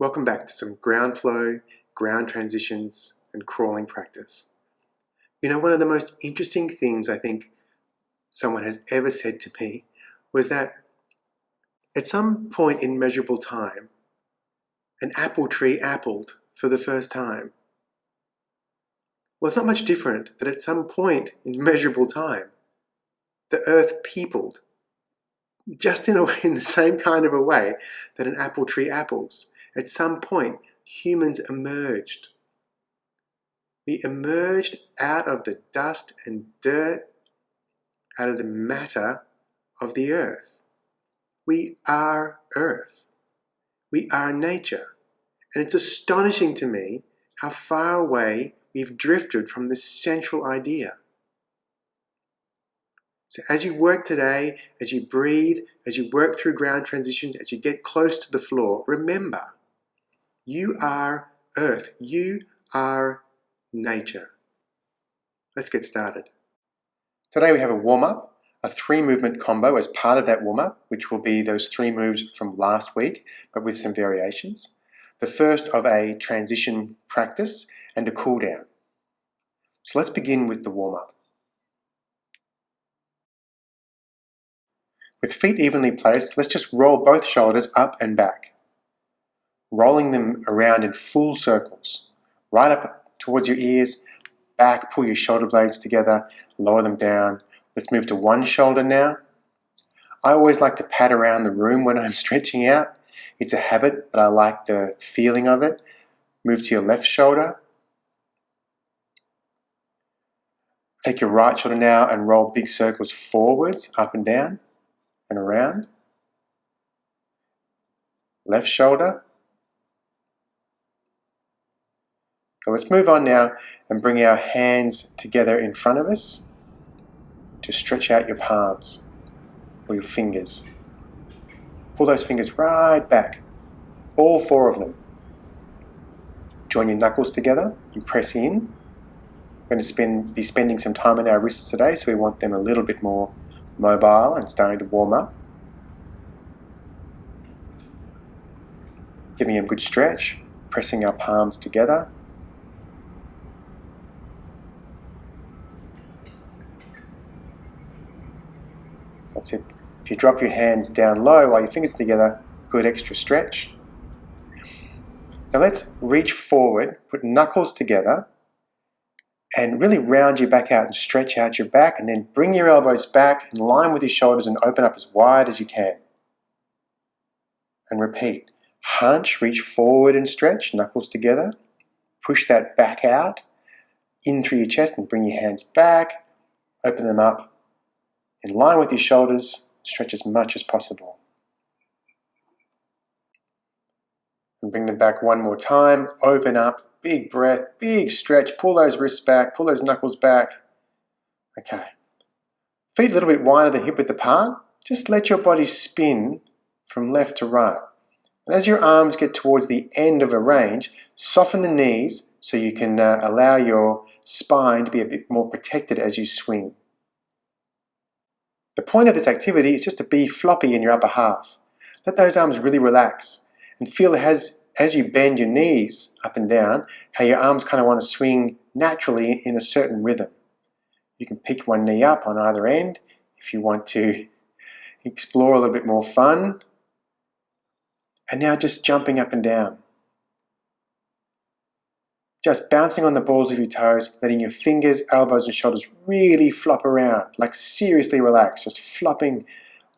Welcome back to some ground flow, ground transitions, and crawling practice. You know, one of the most interesting things I think someone has ever said to me was that at some point in measurable time, an apple tree appled for the first time. Well, it's not much different that at some point in measurable time, the earth peopled, just in the same kind of a way that an apple tree apples. At some point, humans emerged. We emerged out of the dust and dirt, out of the matter of the earth. We are earth. We are nature. And it's astonishing to me how far away we've drifted from this central idea. So as you work today, as you breathe, as you work through ground transitions, as you get close to the floor, remember, you are earth. You are nature. Let's get started. Today we have a warm-up, a 3-movement combo as part of that warm-up, which will be those 3 moves from last week, but with some variations. The first of a transition practice and a cool down. So let's begin with the warm-up. With feet evenly placed, let's just roll both shoulders up and back, rolling them around in full circles, right up towards your ears, back, pull your shoulder blades together, lower them down. Let's move to one shoulder now. I always like to pat around the room when I'm stretching out. It's a habit, but I like the feeling of it. Move to your left shoulder. Take your right shoulder now and roll big circles forwards, up and down and around. Left shoulder. So let's move on now and bring our hands together in front of us to stretch out your palms or your fingers. Pull those fingers right back, all 4 of them. Join your knuckles together and press in. We're going to be spending some time on our wrists today, so we want them a little bit more mobile and starting to warm up. Giving them a good stretch, pressing our palms together. That's it. If you drop your hands down low while your fingers together, good extra stretch. Now let's reach forward, put knuckles together, and really round your back out and stretch out your back, and then bring your elbows back in line with your shoulders and open up as wide as you can. And repeat. Hunch, reach forward and stretch, knuckles together. Push that back out, in through your chest, and bring your hands back. Open them up. In line with your shoulders, stretch as much as possible. And bring them back one more time. Open up, big breath, big stretch. Pull those wrists back, pull those knuckles back. Okay. Feet a little bit wider than hip width apart. Just let your body spin from left to right. And as your arms get towards the end of a range, soften the knees so you can allow your spine to be a bit more protected as you swing. The point of this activity is just to be floppy in your upper half. Let those arms really relax and feel as you bend your knees up and down, how your arms kind of want to swing naturally in a certain rhythm. You can pick one knee up on either end if you want to explore a little bit more fun. And now just jumping up and down. Just bouncing on the balls of your toes, letting your fingers, elbows and shoulders really flop around, like seriously relaxed, just flopping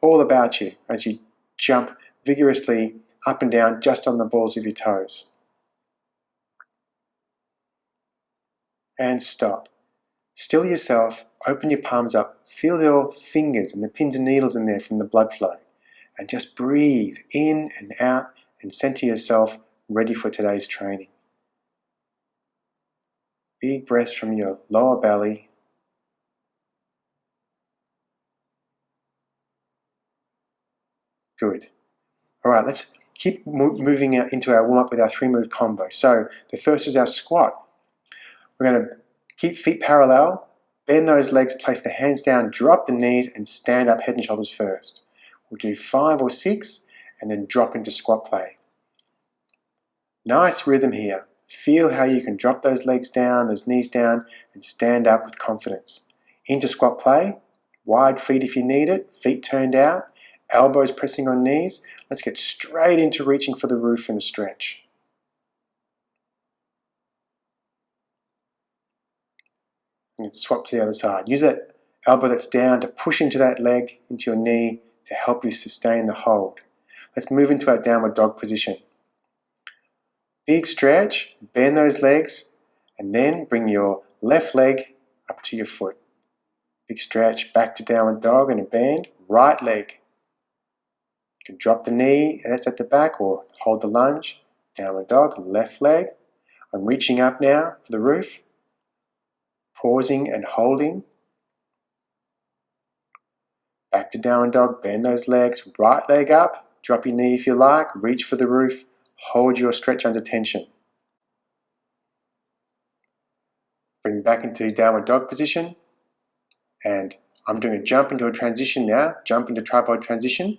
all about you as you jump vigorously up and down just on the balls of your toes. And stop. Still yourself, open your palms up, feel your fingers and the pins and needles in there from the blood flow. And just breathe in and out and center yourself ready for today's training. Big breaths from your lower belly. Good. All right, let's keep moving into our warm-up with our 3-move combo. So the first is our squat. We're going to keep feet parallel, bend those legs, place the hands down, drop the knees and stand up head and shoulders first. We'll do 5 or 6 and then drop into squat play. Nice rhythm here. Feel how you can drop those legs down, those knees down, and stand up with confidence. Into squat play, wide feet if you need it, feet turned out, elbows pressing on knees. Let's get straight into reaching for the roof in a stretch. And swap to the other side. Use that elbow that's down to push into that leg, into your knee, to help you sustain the hold. Let's move into our downward dog position. Big stretch, bend those legs, and then bring your left leg up to your foot. Big stretch, back to downward dog and a bend, right leg. You can drop the knee, that's at the back, or hold the lunge. Downward dog, left leg. I'm reaching up now for the roof. Pausing and holding. Back to downward dog, bend those legs, right leg up, drop your knee if you like, reach for the roof, hold your stretch under tension. Bring back into downward dog position, and I'm doing a jump into a transition now, jump into tripod transition.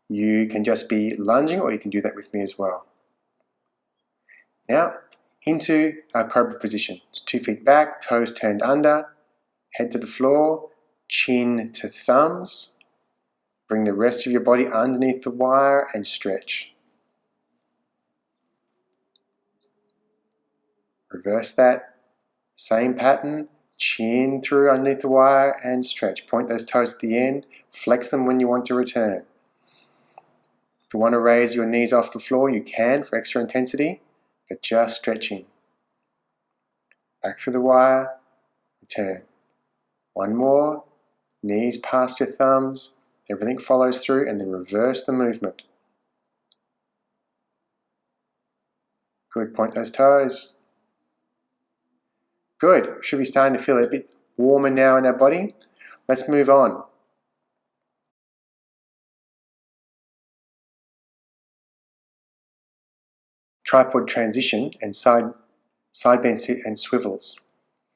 You can just be lunging, or you can do that with me as well. Now, into our cobra position. It's 2 feet back, toes turned under, head to the floor, chin to thumbs. Bring the rest of your body underneath the wire and stretch. Reverse that. Same pattern, chin through underneath the wire and stretch. Point those toes at the end, flex them when you want to return. If you want to raise your knees off the floor, you can for extra intensity, but just stretching. Back through the wire, return. One more, knees past your thumbs, everything follows through, and then reverse the movement. Good, point those toes. Good, should be starting to feel a bit warmer now in our body. Let's move on. Tripod transition and side bend sit and swivels.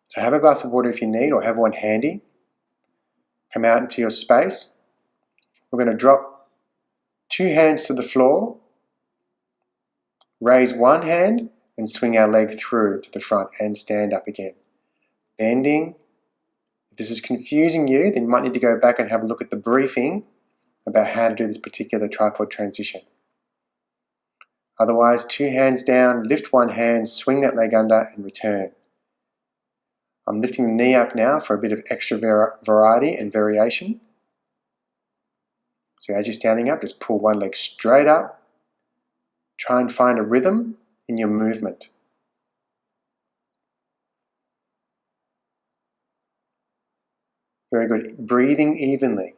So have a glass of water if you need, or have one handy. Come out into your space. We're going to drop 2 hands to the floor, raise one hand and swing our leg through to the front and stand up again. Bending. If this is confusing you, then you might need to go back and have a look at the briefing about how to do this particular tripod transition. Otherwise, 2 hands down, lift one hand, swing that leg under and return. I'm lifting the knee up now for a bit of extra variety and variation. So as you're standing up, just pull one leg straight up. Try and find a rhythm in your movement. Very good. Breathing evenly.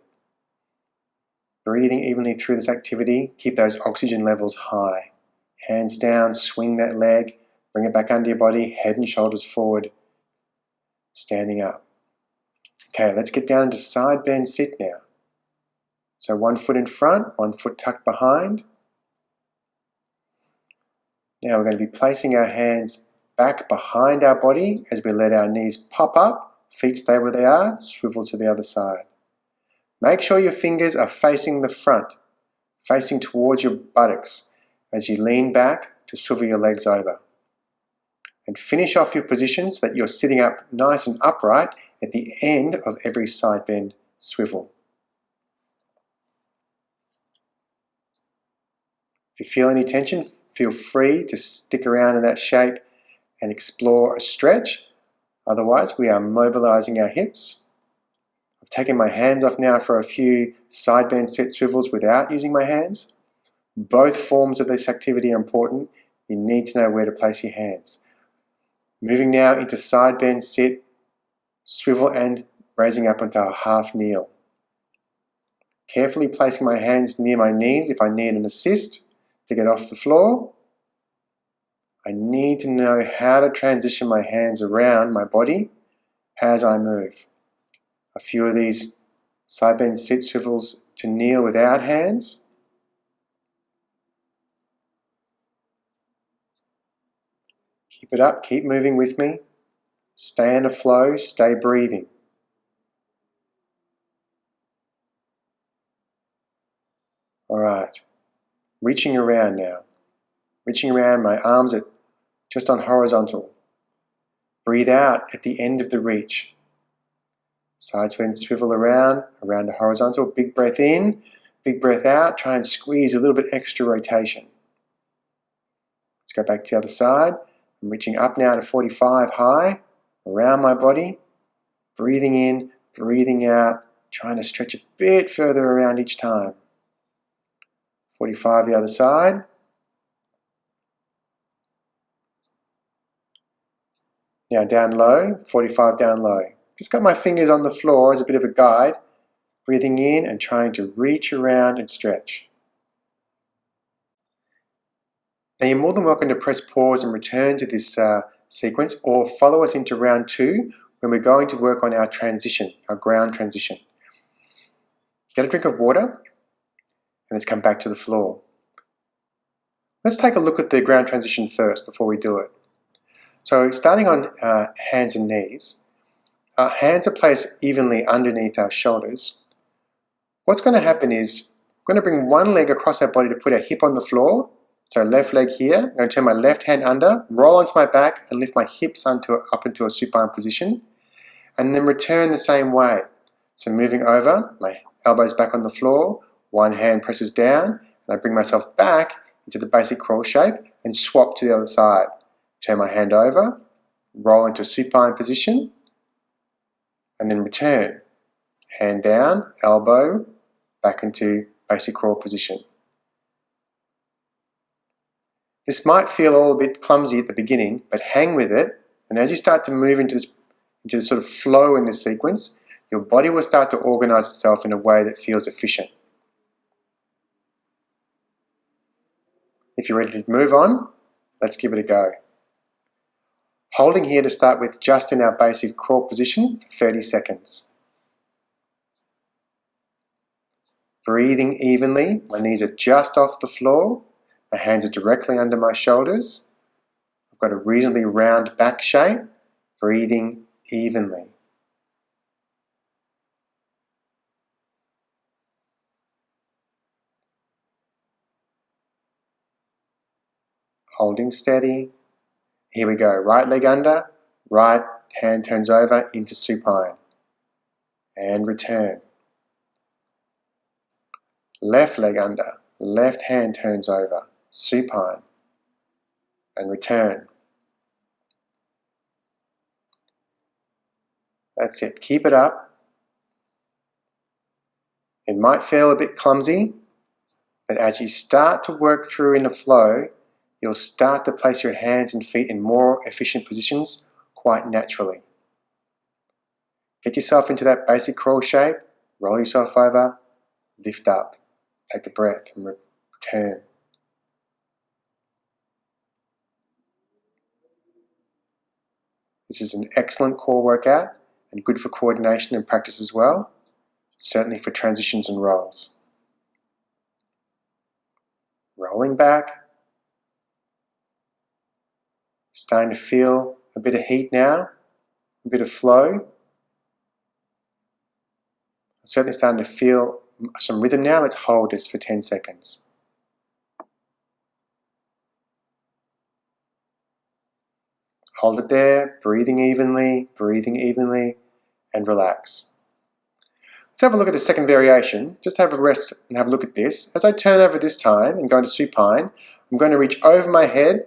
Breathing evenly through this activity. Keep those oxygen levels high. Hands down, swing that leg, bring it back under your body, head and shoulders forward, standing up. Okay, let's get down into side bend sit now. So 1 foot in front, 1 foot tucked behind. Now we're going to be placing our hands back behind our body as we let our knees pop up, feet stay where they are, swivel to the other side. Make sure your fingers are facing the front, facing towards your buttocks as you lean back to swivel your legs over. And finish off your position so that you're sitting up nice and upright at the end of every side bend swivel. If you feel any tension, feel free to stick around in that shape and explore a stretch. Otherwise, we are mobilizing our hips. I've taken my hands off now for a few side bend sit swivels without using my hands. Both forms of this activity are important. You need to know where to place your hands. Moving now into side bend sit, swivel and raising up into a half kneel. Carefully placing my hands near my knees if I need an assist to get off the floor. I need to know how to transition my hands around my body as I move. A few of these side bend sit swivels to kneel without hands. Keep it up, keep moving with me. Stay in a flow, stay breathing. All right, reaching around now. reaching around, my arms are just on horizontal. Breathe out at the end of the reach. Side swivel around the horizontal. Big breath in, big breath out. Try and squeeze a little bit extra rotation. Let's go back to the other side. I'm reaching up now to 45 high, around my body. Breathing in, breathing out. Trying to stretch a bit further around each time. 45 the other side. Now down low, 45 down low. Just got my fingers on the floor as a bit of a guide. Breathing in and trying to reach around and stretch. Now you're more than welcome to press pause and return to this sequence, or follow us into round 2 when we're going to work on our transition, our ground transition. Get a drink of water and let's come back to the floor. Let's take a look at the ground transition first before we do it. So starting on hands and knees, our hands are placed evenly underneath our shoulders. What's going to happen is we're going to bring one leg across our body to put our hip on the floor. So left leg here. I'm going to turn my left hand under, roll onto my back and lift my hips up into a supine position. And then return the same way. So moving over, my elbows back on the floor, one hand presses down, and I bring myself back into the basic crawl shape and swap to the other side. Turn my hand over, roll into a supine position, and then return. Hand down, elbow, back into basic crawl position. This might feel all a bit clumsy at the beginning, but hang with it, and as you start to move into this sort of flow in this sequence, your body will start to organize itself in a way that feels efficient. If you're ready to move on, let's give it a go. Holding here to start with just in our basic crawl position for 30 seconds. Breathing evenly, my knees are just off the floor, my hands are directly under my shoulders. I've got a reasonably round back shape, breathing evenly. Holding steady. Here we go, right leg under, right hand turns over into supine. And return. Left leg under, left hand turns over, supine. And return. That's it, keep it up. It might feel a bit clumsy, but as you start to work through in the flow, you'll start to place your hands and feet in more efficient positions quite naturally. Get yourself into that basic crawl shape, roll yourself over, lift up, take a breath and return. This is an excellent core workout and good for coordination and practice as well, certainly for transitions and rolls. Rolling back, starting to feel a bit of heat now, a bit of flow. Certainly starting to feel some rhythm now. Let's hold this for 10 seconds. Hold it there, breathing evenly, and relax. Let's have a look at a second variation. Just have a rest and have a look at this. As I turn over this time and go into supine, I'm going to reach over my head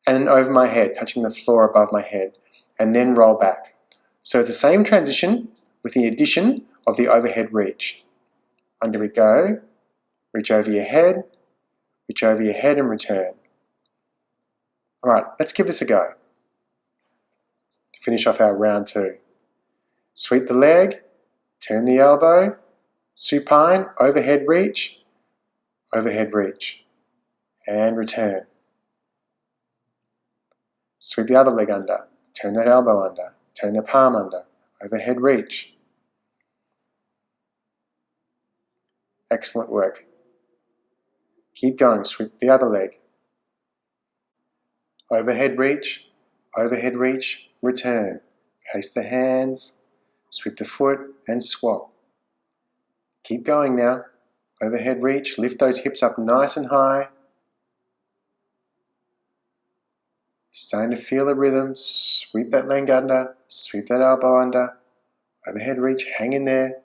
and over my head, touching the floor above my head, and then roll back. So it's the same transition with the addition of the overhead reach. Under we go, reach over your head and return. All right, let's give this a go. To finish off our round 2. Sweep the leg, turn the elbow, supine, overhead reach, and return. Sweep the other leg under, turn that elbow under, turn the palm under, overhead reach. Excellent work. Keep going, sweep the other leg. Overhead reach, return. Place the hands, sweep the foot and swap. Keep going now. Overhead reach, lift those hips up nice and high. Starting to feel the rhythm. Sweep that leg under, sweep that elbow under, overhead reach, hang in there.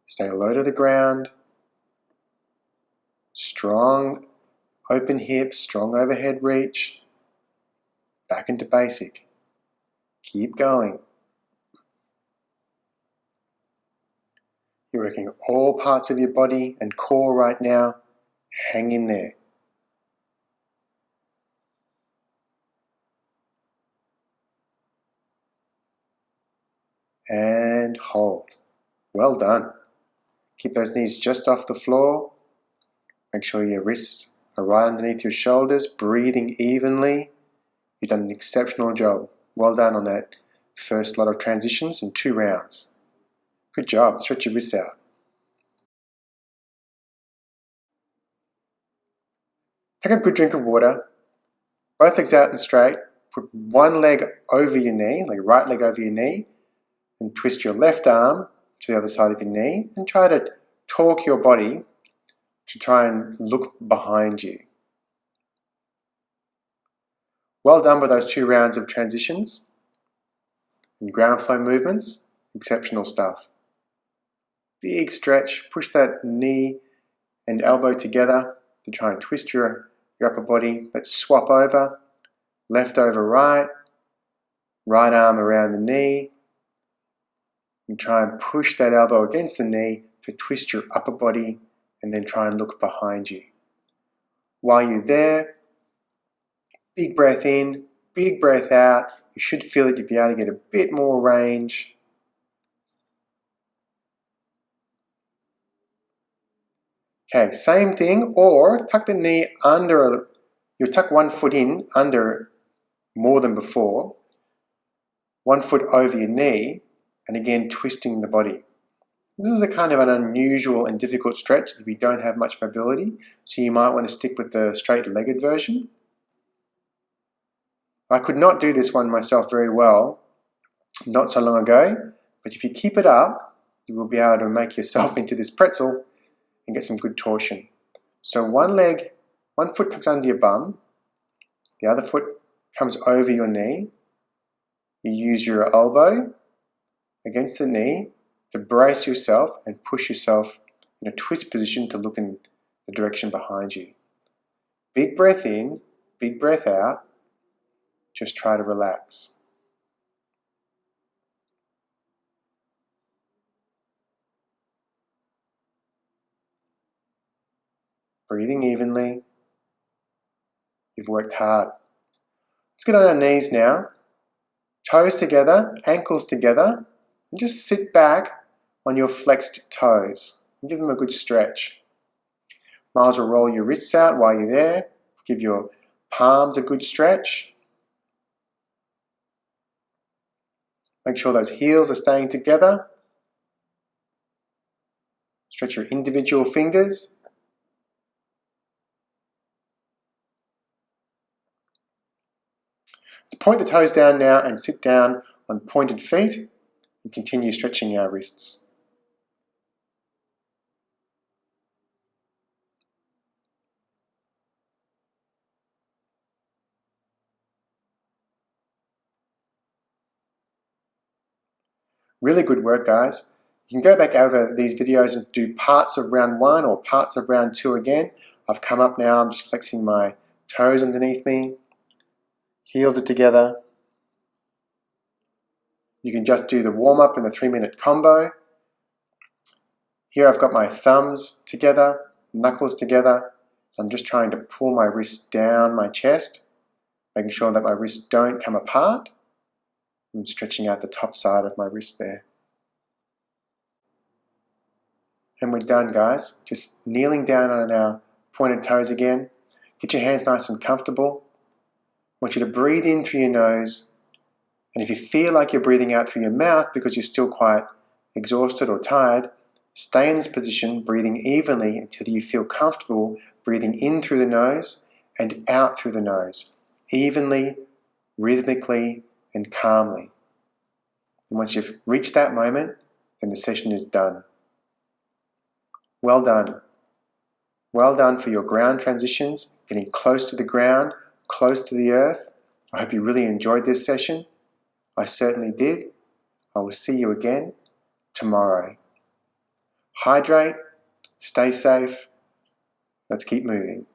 Stay low to the ground. Strong open hips, strong overhead reach. Back into basic. Keep going. You're working all parts of your body and core right now. Hang in there. And hold. Well done. Keep those knees just off the floor. Make sure your wrists are right underneath your shoulders, breathing evenly. You've done an exceptional job. Well done on that first lot of transitions in 2 rounds. Good job. Stretch your wrists out. Take a good drink of water. Both legs out and straight. Put one leg over your knee, like right leg over your knee, and twist your left arm to the other side of your knee and try to torque your body to try and look behind you. Well done with those 2 rounds of transitions and ground flow movements. Exceptional stuff. Big stretch. Push that knee and elbow together to try and twist your upper body. Let's swap over. Left over right. Right arm around the knee. And try and push that elbow against the knee to twist your upper body and then try and look behind you. While you're there, big breath in, big breath out. You should feel that you'll be able to get a bit more range. Okay, same thing, or tuck the knee under, you'll tuck one foot in under more than before, 1 foot over your knee, and again twisting the body. This is a kind of an unusual and difficult stretch if you don't have much mobility, so you might want to stick with the straight-legged version. I could not do this one myself very well not so long ago, but if you keep it up, you will be able to make yourself into this pretzel and get some good torsion. So one foot tucks under your bum, the other foot comes over your knee. You use your elbow against the knee to brace yourself and push yourself in a twist position to look in the direction behind you. Big breath in, big breath out. Just try to relax. Breathing evenly. You've worked hard. Let's get on our knees now. Toes together, ankles together, and just sit back on your flexed toes and give them a good stretch. Might as well roll your wrists out while you're there. Give your palms a good stretch. Make sure those heels are staying together. Stretch your individual fingers. Let's point the toes down now and sit down on pointed feet and continue stretching our wrists. Really good work, guys. You can go back over these videos and do parts of round 1 or parts of round 2 again. I've come up now, I'm just flexing my toes underneath me. Heels are together. You can just do the warm-up in the 3-minute combo. Here I've got my thumbs together, knuckles together. I'm just trying to pull my wrists down my chest, making sure that my wrists don't come apart. I'm stretching out the top side of my wrist there. And we're done, guys. Just kneeling down on our pointed toes again. Get your hands nice and comfortable. I want you to breathe in through your nose. And if you feel like you're breathing out through your mouth because you're still quite exhausted or tired, stay in this position, breathing evenly until you feel comfortable breathing in through the nose and out through the nose, evenly, rhythmically, and calmly. And once you've reached that moment, then the session is done. Well done. Well done for your ground transitions, getting close to the ground, close to the earth. I hope you really enjoyed this session. I certainly did. I will see you again tomorrow. Hydrate, stay safe. Let's keep moving.